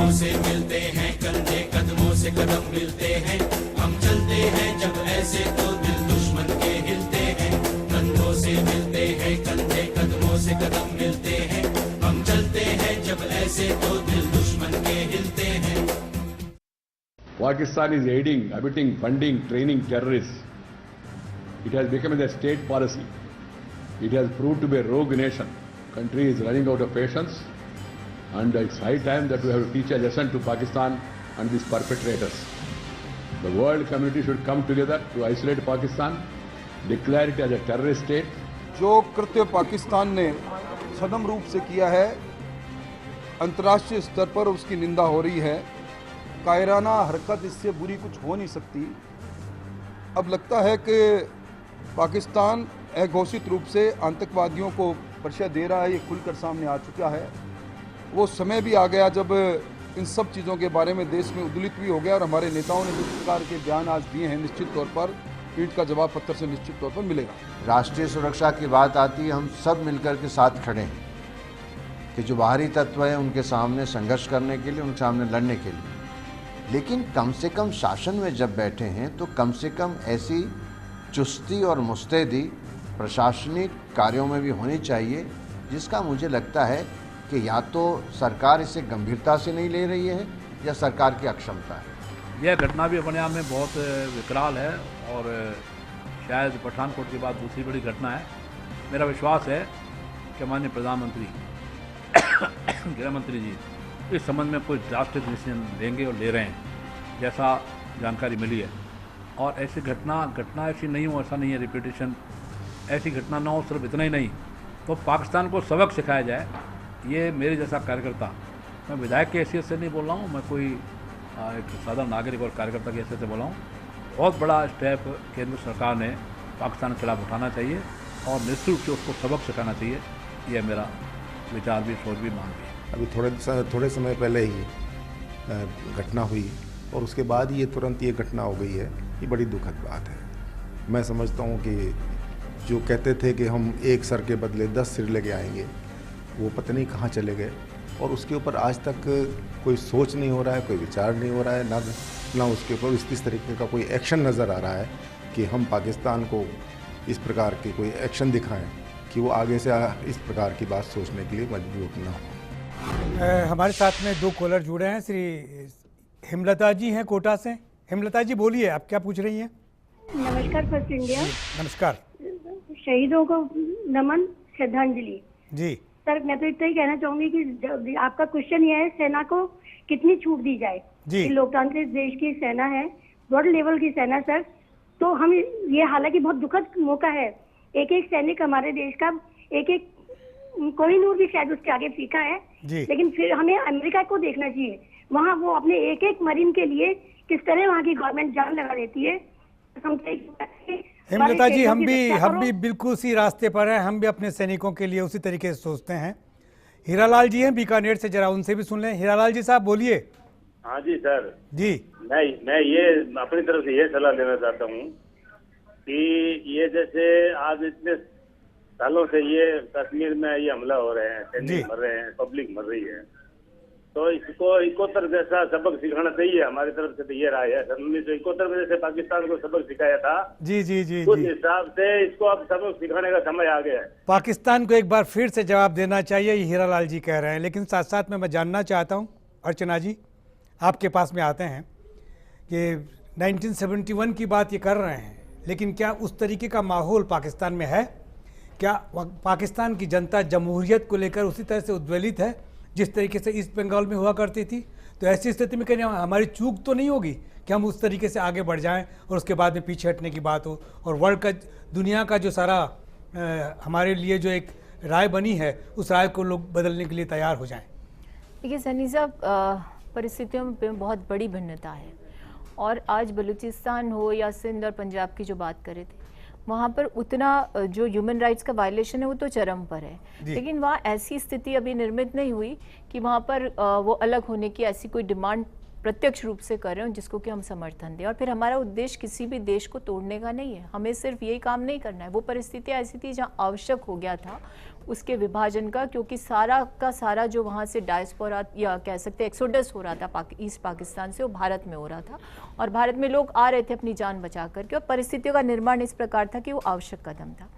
कदमों से मिलते हैं कंधे कदमों से कदम मिलते हैं, हम चलते हैं जब ऐसे तो दिल दुश्मन के हिलते हैं। कंधों से मिलते हैं कंधे कदमों से कदम मिलते हैं, हम चलते हैं जब ऐसे तो दिल दुश्मन के हिलते हैं। Pakistan is aiding, abetting, funding, training terrorists. It has become a state policy. It has proved to be a rogue nation. Country is running out of patience, and it's high time that we have to teach a lesson to Pakistan and these perpetrators. The world community should come together to isolate Pakistan, declare it as a terrorist state. जो कृत्य पाकिस्तान ने सनम रूप से किया है, अंतर्राष्ट्रीय स्तर पर उसकी निंदा हो रही है। कायराना हरकत इससे बुरी कुछ हो नहीं सकती। अब लगता है कि पाकिस्तान अघोषित रूप से आतंकवादियों को परिचय दे रहा है, ये खुलकर सामने आ चुका है। वो समय भी आ गया जब इन सब चीज़ों के बारे में देश में उद्वेलित भी हो गया, और हमारे नेताओं ने जिस प्रकार के बयान आज दिए हैं, निश्चित तौर पर पीठ का जवाब पत्थर से निश्चित तौर पर मिलेगा। राष्ट्रीय सुरक्षा की बात आती है, हम सब मिलकर के साथ खड़े हैं कि जो बाहरी तत्व हैं उनके सामने संघर्ष करने के लिए, उनके सामने लड़ने के लिए। लेकिन कम से कम शासन में जब बैठे हैं तो कम से कम ऐसी चुस्ती और मुस्तैदी प्रशासनिक कार्यों में भी होनी चाहिए, जिसका मुझे लगता है कि या तो सरकार इसे गंभीरता से नहीं ले रही है या सरकार की अक्षमता है। यह घटना भी अपने आप में बहुत विकराल है और शायद पठानकोट के बाद दूसरी बड़ी घटना है। मेरा विश्वास है कि माननीय प्रधानमंत्री गृह मंत्री जी इस संबंध में कोई ड्राफ्टेड डिसीजन लेंगे और ले रहे हैं, जैसा जानकारी मिली है। और ऐसी घटना ऐसी नहीं हो, ऐसा नहीं है रिपीटेशन, ऐसी घटना ना हो। सिर्फ इतना ही नहीं, तो पाकिस्तान को सबक सिखाया जाए। ये मेरे जैसा कार्यकर्ता, मैं विधायक की हैसियत से नहीं बोल रहा हूँ, मैं कोई एक साधारण नागरिक और कार्यकर्ता की हैसियत से बोल रहा हूँ। बहुत बड़ा स्टेप केंद्र सरकार ने पाकिस्तान के खिलाफ उठाना चाहिए और निश्चित रूप से उसको सबक सिखाना चाहिए। यह मेरा विचार भी, सोच भी, मांग भी है। अभी थोड़े समय पहले ही घटना हुई और उसके बाद ये तुरंत ये घटना हो गई है, ये बड़ी दुखद बात है। मैं समझता हूँ कि जो कहते थे कि हम एक सर के बदले 10 सिर लेके आएंगे, वो पता नहीं कहाँ चले गए, और उसके ऊपर आज तक कोई सोच नहीं हो रहा है, कोई विचार नहीं हो रहा है, ना उसके ऊपर इस तरीके का कोई एक्शन नज़र आ रहा है कि हम पाकिस्तान को इस प्रकार के कोई एक्शन दिखाएं कि वो आगे से इस प्रकार की बात सोचने के लिए मजबूर ना हो। हमारे साथ में 2 कॉलर जुड़े हैं। श्री हेमलता जी हैं कोटा से। हेमलता जी बोलिए, आप क्या पूछ रही हैं? नमस्कार फर्स्ट इंडिया। नमस्कार। शहीदों को नमन, श्रद्धांजलि। जी सर, मैं तो इतना ही कहना चाहूंगी कि आपका क्वेश्चन ये है, सेना को कितनी छूट दी जाए? जी, लोकतांत्रिक देश की सेना है, वर्ल्ड लेवल की सेना सर। तो हम ये, हालांकि बहुत दुखद मौका है, एक एक सैनिक हमारे देश का, एक एक कोहिनूर भी शायद उसके आगे फीका है, लेकिन फिर हमें अमेरिका को देखना चाहिए। वहाँ वो अपने एक एक मरीन के लिए किस तरह वहाँ की गवर्नमेंट जान लगा देती है। हेमलता जी, हम भी बिल्कुल उसी रास्ते पर हैं। हम भी अपने सैनिकों के लिए उसी तरीके से सोचते हैं। हीरालाल जी हैं बीकानेर से, जरा उनसे भी सुन लें। हीरालाल जी साहब बोलिए। हाँ जी सर जी, मैं ये अपनी तरफ से ये सलाह देना चाहता हूँ कि ये जैसे आज इतने सालों से ये कश्मीर में ये हमला हो रहे हैं, सैनिक मर रहे हैं, पब्लिक मर रही है, तो इसको 71 जैसा सबक सिखाना चाहिए। हमारी तरफ से तो ये राय है। 1971 में जैसे पाकिस्तान को सबक सिखाया था, जी उस हिसाब से इसको अब सबक सिखाने का समय आ गया है। पाकिस्तान को एक बार फिर से जवाब देना चाहिए, ये हीरालाल जी कह रहे हैं। लेकिन साथ साथ में मैं जानना चाहता हूँ, अर्चना जी आपके पास में आते हैं कि 1971 की बात ये कर रहे हैं, लेकिन क्या उस तरीके का माहौल पाकिस्तान में है? क्या पाकिस्तान की जनता जमहूरियत को लेकर उसी तरह से उद्वेलित है जिस तरीके से ईस्ट बंगाल में हुआ करती थी? तो ऐसी स्थिति में कहीं हमारी चूक तो नहीं होगी कि हम उस तरीके से आगे बढ़ जाएं और उसके बाद में पीछे हटने की बात हो, और वर्ल्ड का, दुनिया का जो सारा हमारे लिए जो एक राय बनी है, उस राय को लोग बदलने के लिए तैयार हो जाएं? देखिए सनी साहब, परिस्थितियों में बहुत बड़ी भिन्नता है, और आज बलूचिस्तान हो या सिंध और पंजाब की जो बात करे थे, वहाँ पर उतना जो ह्यूमन राइट्स का वायलेशन है वो तो चरम पर है, लेकिन वहाँ ऐसी स्थिति अभी निर्मित नहीं हुई कि वहाँ पर वो अलग होने की ऐसी कोई डिमांड प्रत्यक्ष रूप से कर रहे हो जिसको कि हम समर्थन दें। और फिर हमारा उद्देश्य किसी भी देश को तोड़ने का नहीं है, हमें सिर्फ यही काम नहीं करना है। वो परिस्थितियाँ ऐसी थी जहाँ आवश्यक हो गया था, उसके विभाजन का, क्योंकि सारा का सारा जो वहाँ से डायस्पोरा या कह सकते हैं एक्सोडस हो रहा था ईस्ट पाकिस्तान से, वो भारत में हो रहा था और भारत में लोग आ रहे थे अपनी जान बचा करके, और परिस्थितियों का निर्माण इस प्रकार था कि वो आवश्यक कदम था।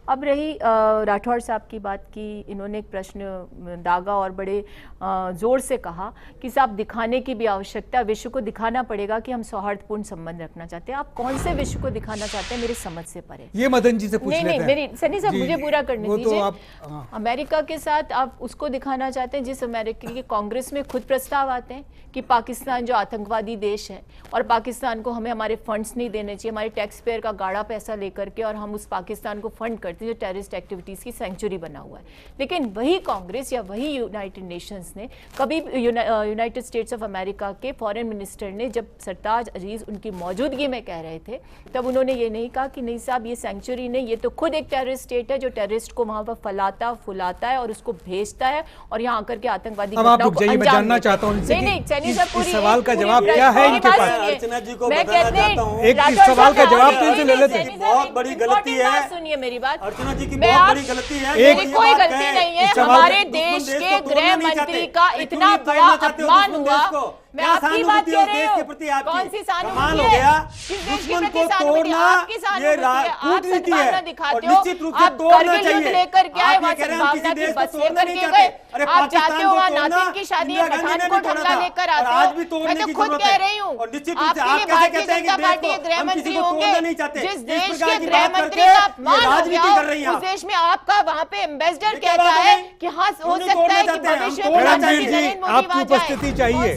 अब रही राठौड़ साहब की बात की, इन्होंने एक प्रश्न दागा और बड़े ज़ोर से कहा कि साहब दिखाने की भी आवश्यकता, विश्व को दिखाना पड़ेगा कि हम सौहार्दपूर्ण संबंध रखना चाहते हैं। आप कौन से विश्व को दिखाना चाहते हैं मेरी समझ से परे। ये मदन जी से पूछ लेते हैं। नहीं, मेरी सनी साहब मुझे पूरा करने दीजिए। हाँ। अमेरिका के साथ आप उसको दिखाना चाहते हैं जिस अमेरिका के कांग्रेस में खुद प्रस्ताव आते हैं कि पाकिस्तान जो आतंकवादी देश है और पाकिस्तान को हमें हमारे फंड्स नहीं देने चाहिए, हमारे टैक्स पेयर का गाढ़ा पैसा लेकर के, और हम उस पाकिस्तान को फंड करते हैं जो टेररिस्ट एक्टिविटीज की सेंचुरी बना हुआ है। लेकिन वही कांग्रेस या वही यूनाइटेड नेशंस ने कभी, यूनाइटेड स्टेट्स ऑफ अमेरिका के फॉरेन मिनिस्टर ने जब सरताज अजीज उनकी मौजूदगी में कह रहे थे, तब उन्होंने ये नहीं कहा कि नहीं साहब ये सेंचुरी नहीं, ये तो खुद एक टेररिस्ट स्टेट है जो टेररिस्ट को वहां पर फैलाता फुलाता है और उसको भेजता है और यहाँ आकर के आतंकवादी घटनाओं को अंजाम देता है। जानना चाहता हूं इस सवाल का जवाब क्या है इनके पास। अर्चना जी को मैं बताना कहते हैं चाहता हूँ, एक सवाल का जवाब तो इनसे ले लेते हैं। बहुत बड़ी गलती है, सुनिए मेरी बात, अर्चना जी की बहुत बड़ी गलती है। मेरी कोई गलती नहीं है, हमारे देश के गृह मंत्री का इतना बड़ा अपमान हुआ। मैं आपकी बात कह रही हूँ, कौन सी सहानुभूति है? किस देश के प्रति सहानुभूति? आपकी सहानुभूति है, आप सद्भावना दिखाते हो, आप करगिल युद्ध लेकर के आए, वहाँ सद्भावना की बस लेकर के गए, आप चाहते हो वहाँ नातिन की शादी में पठानकोट हमला लेकर आते हो। मैं तो खुद कह रही हूँ, आपके लिए भारतीय जनता पार्टी के गृह मंत्री होंगे, जिस देश के गृह मंत्री का अपमान हो गया, उस देश में आपका वहाँ पे एम्बेसडर कहता है कि हाँ हो सकता है कि भविष्य में आपकी उपस्थिति चाहिए।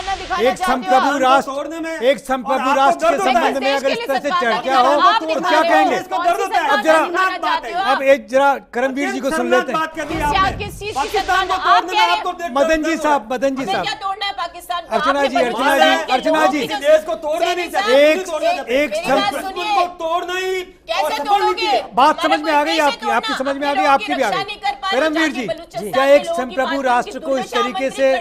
एक संप्रभु राष्ट्र के संबंध में अगर इस तरह से चर्चा हो तो क्या कहेंगे? अब एक जरा करमवीर जी को सुन लेते हैं। मदन जी साहब अर्चना जी देश को तोड़ना नहीं चाहिए, तोड़ना ही कैसे तोड़ोगे? बात समझ में आ गई आपकी समझ में आ गई, आपकी भी आ गई। करमवीर जी, क्या एक संप्रभु राष्ट्र को इस तरीके से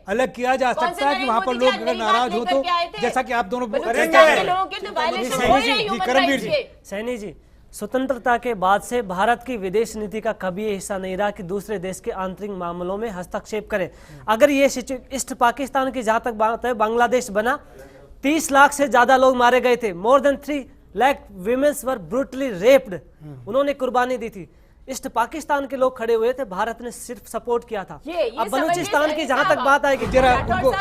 अलग किया जा सकता है कि वहाँ पर लोग अगर नाराज हो तो, जैसा कि आप दोनों करमवीर जी। सैनी जी, स्वतंत्रता के बाद से भारत की विदेश नीति का कभी ये हिस्सा नहीं रहा कि दूसरे देश के आंतरिक मामलों में हस्तक्षेप करे। अगर ये ईस्ट पाकिस्तान की जहाँ तक बात है, बांग्लादेश बना, 30 लाख से ज्यादा लोग मारे गए थे, मोर देन 3 लाख विमेन्स वर ब्रूटली रेप्ड, उन्होंने कुर्बानी दी थी। ईस्ट पाकिस्तान के लोग खड़े हुए थे, भारत ने सिर्फ सपोर्ट किया था। अब बलूचिस्तान की जहां तक बात आएगी, जरा उनको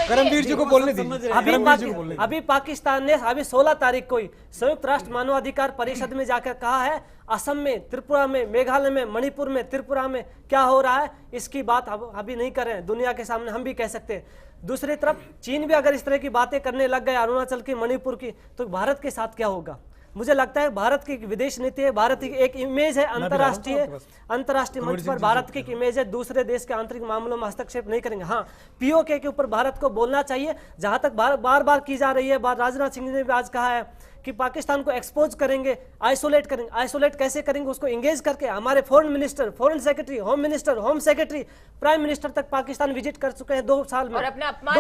करमवीर जी को बोलने दीजिए। अभी पाकिस्तान ने अभी 16 तारीख को ही संयुक्त राष्ट्र मानवाधिकार परिषद में जाकर कहा है असम में, त्रिपुरा में, मेघालय में, मणिपुर में, त्रिपुरा में क्या हो रहा है इसकी बात अभी नहीं कर रहे हैं, दुनिया के सामने हम भी कह सकते हैं। दूसरी तरफ चीन भी अगर इस तरह की बातें करने लग गए, अरुणाचल की, मणिपुर की, तो भारत के साथ क्या होगा? मुझे लगता है भारत की विदेश नीति है, भारत की एक इमेज है अंतर्राष्ट्रीय मंच पर भारत की एक इमेज है, दूसरे देश के आंतरिक मामलों में हस्तक्षेप नहीं करेंगे। हाँ, पीओके के ऊपर भारत को बोलना चाहिए, जहां तक बार बार की जा रही है बात। राजनाथ सिंह ने भी आज कहा है कि पाकिस्तान को एक्सपोज करेंगे, आइसोलेट करेंगे। आइसोलेट कैसे करेंगे? उसको एंगेज करके। हमारे foreign minister, foreign secretary, home minister, home secretary, prime minister तक पाकिस्तान विजिट कर चुके हैं 2 साल में। और अपना अपमान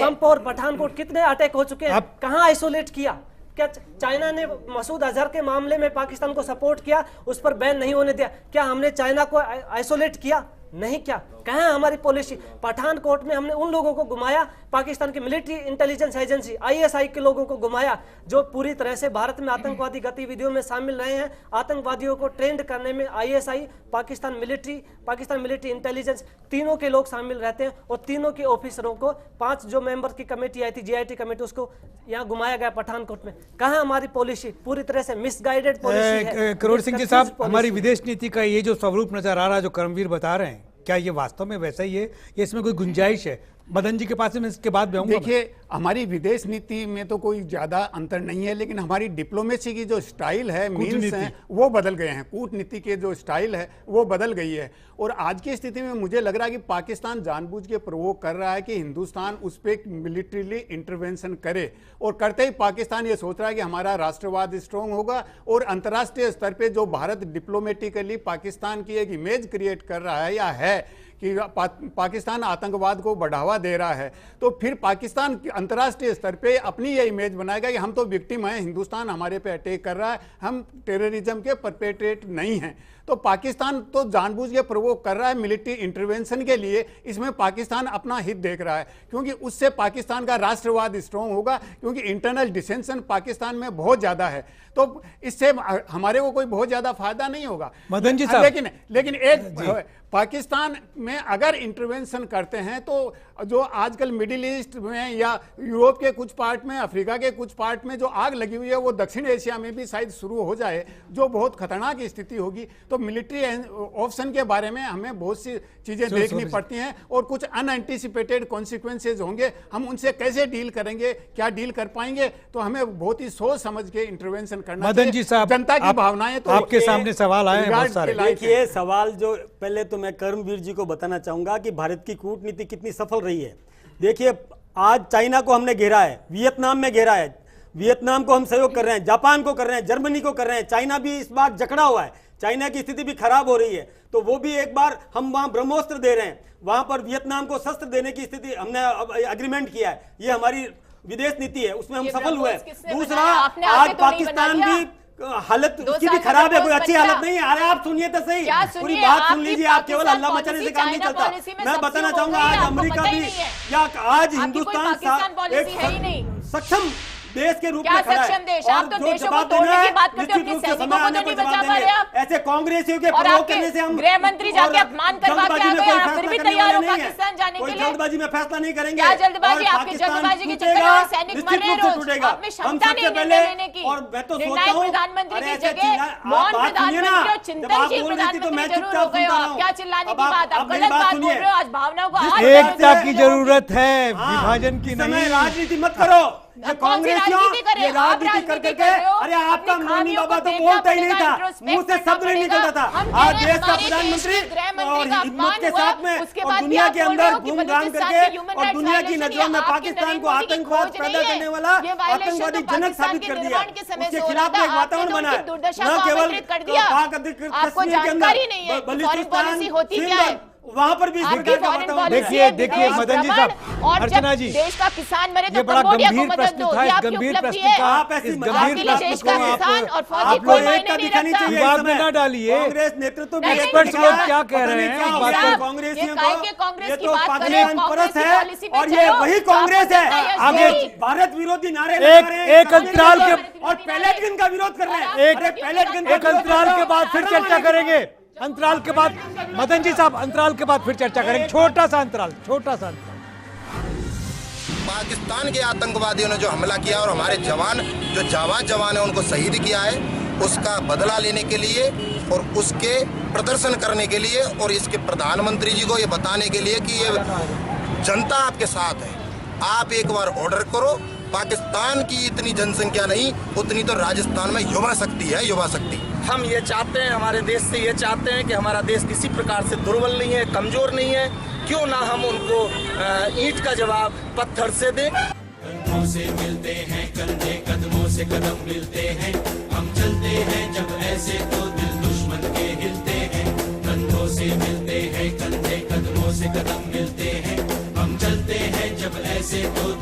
पंप और पठानकोट कितने अटैक हो चुके हैं, कहाँ आइसोलेट किया? क्या चाइना ने मसूद अजहर के मामले में पाकिस्तान को सपोर्ट किया, उस पर बैन नहीं होने दिया? क्या हमने चाइना को आइसोलेट किया? नहीं। क्या कहाँ है हमारी पॉलिसी? पठानकोट में हमने उन लोगों को घुमाया, पाकिस्तान की मिलिट्री इंटेलिजेंस एजेंसी आईएसआई के लोगों को घुमाया, जो पूरी तरह से भारत में आतंकवादी गतिविधियों में शामिल रहे हैं। आतंकवादियों को ट्रेंड करने में आईएसआई, पाकिस्तान मिलिट्री इंटेलिजेंस, तीनों के लोग शामिल रहते हैं। और तीनों के ऑफिसरों को 5 जो मेंबर की कमेटी आई थी, जीआईटी कमेटी, उसको यहाँ घुमाया गया पठानकोट में। कहाँ हमारी पॉलिसी? पूरी तरह से मिसगाइडेड पॉलिसी है। करोड़ सिंह जी साहब, हमारी विदेश नीति का ये जो स्वरूप नजर आ रहा है, जो करमवीर बता रहे हैं, क्या ये वास्तव में वैसा ही है या इसमें कोई गुंजाइश है? मदन जी के पास मैं इसके बाद भी आऊंगा। देखिए, हमारी विदेश नीति में तो कोई ज्यादा अंतर नहीं है, लेकिन हमारी डिप्लोमेसी की जो स्टाइल है, मीन्स हैं, वो बदल गए हैं। कूटनीति के जो स्टाइल है वो बदल गई है। और आज की स्थिति में मुझे लग रहा है कि पाकिस्तान जानबूझ के प्रोवोक कर रहा है कि हिंदुस्तान उस पर मिलिट्रीली इंटरवेंशन करे, और करते ही पाकिस्तान ये सोच रहा है कि हमारा राष्ट्रवाद स्ट्रॉन्ग होगा। और अंतर्राष्ट्रीय स्तर पर जो भारत डिप्लोमेटिकली पाकिस्तान की एक इमेज क्रिएट कर रहा है या है कि पाकिस्तान आतंकवाद को बढ़ावा दे रहा है, तो फिर पाकिस्तान अंतर्राष्ट्रीय स्तर पे अपनी ये इमेज बनाएगा कि हम तो विक्टिम हैं, हिंदुस्तान हमारे पे अटैक कर रहा है, हम टेररिज्म के परपेट्रेट नहीं हैं। तो पाकिस्तान तो जानबूझ के प्रोवोक कर रहा है मिलिट्री इंटरवेंशन के लिए। इसमें पाकिस्तान अपना हित देख रहा है, क्योंकि उससे पाकिस्तान का राष्ट्रवाद स्ट्रॉन्ग होगा, क्योंकि इंटरनल डिसेंशन पाकिस्तान में बहुत ज़्यादा है। तो इससे हमारे को कोई बहुत ज़्यादा फायदा नहीं होगा। मदन जी साहब, लेकिन एक पाकिस्तान में अगर इंटरवेंशन करते हैं तो जो आजकल मिडिल ईस्ट में या यूरोप के कुछ पार्ट में, अफ्रीका के कुछ पार्ट में जो आग लगी हुई है वो दक्षिण एशिया में भी शायद शुरू हो जाए, जो बहुत खतरनाक स्थिति होगी। तो मिलिट्री ऑप्शन के बारे में हमें बहुत सी चीजें देखनी पड़ती हैं और कुछ अनएंटिसिपेटेड कॉन्सिक्वेंसेज होंगे। हम उनसे कैसे डील करेंगे, क्या डील कर पाएंगे, तो हमें बहुत ही सोच समझ के इंटरवेंशन करना मदन जी साहब, जनता की भावनाएं तो आपके सामने सवाल आए बहुत सारे। देखिए सवाल जो पहले तो मैं कर्मवीर जी को बताना चाहूंगा कि भारत की कूटनीति कितनी सफल रही है। देखिए आज चाइना को हमने घेरा है, वियतनाम में घेरा है, वियतनाम को हम सहयोग कर रहे हैं, जापान को कर रहे हैं, जर्मनी को कर रहे हैं, चाइना भी इस बार जकड़ा हुआ है, चाइना की स्थिति भी खराब हो रही है। तो वो भी एक बार हम वहां ब्रह्मोस्त्र दे रहे हैं, वहां पर वियतनाम को शस्त्र देने की स्थिति हमने एग्रीमेंट किया है। ये हमारी विदेश नीति है, उसमें हम सफल हुए हैं। दूसरा, आज पाकिस्तान भी हालत उसकी भी खराब है, कोई अच्छी हालत नहीं है। अरे आप सुनिए तो सही, पूरी बात सुन लीजिए, आप केवल हल्ला मचाने से काम नहीं चलता। मैं बताना चाहूंगा आज अमेरिका भी या आज हिंदुस्तान एक सक्षम देश के रूप में खड़ा है, और जो जवाब देना है निश्चित रूप से समय आने पर जवाब देंगे। ऐसे कांग्रेसियों के प्रयोग करने से हम गृह मंत्री जाके अपमान करवा के आ गए, आप फिर भी तैयार हो पाकिस्तान जाने के लिए? जल्दबाजी में फैसला नहीं करेंगे। क्या जल्दबाजी? आपकी जल्दबाजी के चक्कर में सैनिक मर रहे हैं रोज, आप में क्षमता नहीं निर्णय लेने की। और मैं तो सोचता हूं प्रधानमंत्री की जगह मौन प्रधानमंत्री और चिंतनशील प्रधानमंत्री जरूर हो गए हो आप। क्या चिल्लाने की बात, आप गलत बात बोल रहे हो। आज भावनाओं को एकता की जरूरत है, विभाजन की नहीं। राजनीति मत करो, कांग्रेसियों ये राजनीति कर करके, अरे आपका मोनी बाबा तो बोलता ही नहीं था, मुंह से शब्द नहीं निकलता था। आज देश का प्रधानमंत्री और हिम्मत के साथ में और दुनिया के अंदर घूम घाम करके और दुनिया की नजरों में पाकिस्तान को आतंकवाद पैदा करने वाला आतंकवादी जनक साबित कर दिया, उसके खिलाफ एक वातावरण बना है। न केवल कश्मीर के अंदर बलूचिस्तान, वहां पर भी देखिए मदन जी साहब, अर्चना जी, देश का किसान मरे तो ये बड़ा गंभीर प्रश्न था, इस गंभीर प्रश्न का, इस गंभीर प्रश्न को आप विवाद में न डालिए। कांग्रेस नेतृत्व में एक्सपर्ट्स लोग क्या कह रहे हैं इस बात पर? कांग्रेसियों को ये तो पाकिस्तान परस्त है और ये वही कांग्रेस है, आगे भारत विरोधी नारे एक अंतराल के और पैलेट गन का विरोध कर रहे हैं। एक अंतराल के बाद फिर चर्चा करेंगे, अंतराल के बाद मदन जी साहब, अंतराल के बाद फिर चर्चा करेंगे। छोटा सा अंतराल। पाकिस्तान के आतंकवादियों ने जो हमला किया और हमारे जवान जो जवान है उनको शहीद किया है, उसका बदला लेने के लिए और उसके प्रदर्शन करने के लिए और इसके प्रधानमंत्री जी को ये बताने के लिए कि ये जनता आपके साथ है। आप एक बार ऑर्डर करो, पाकिस्तान की इतनी जनसंख्या नहीं, उतनी तो राजस्थान में युवा शक्ति है, युवा शक्ति। हम ये चाहते हैं, हमारे देश से ये चाहते हैं कि हमारा देश किसी प्रकार से दुर्बल नहीं है, कमजोर नहीं है। क्यों ना हम उनको ईंट का जवाब पत्थर से दें। कंधों से मिलते हैं कंधे, कदमों से कदम मिलते हैं, हम चलते हैं जब ऐसे तो दिल दुश्मन के हिलते हैं। कंधों से मिलते हैं कंधे, कदमों से कदम मिलते हैं, हम चलते हैं जब ऐसे तो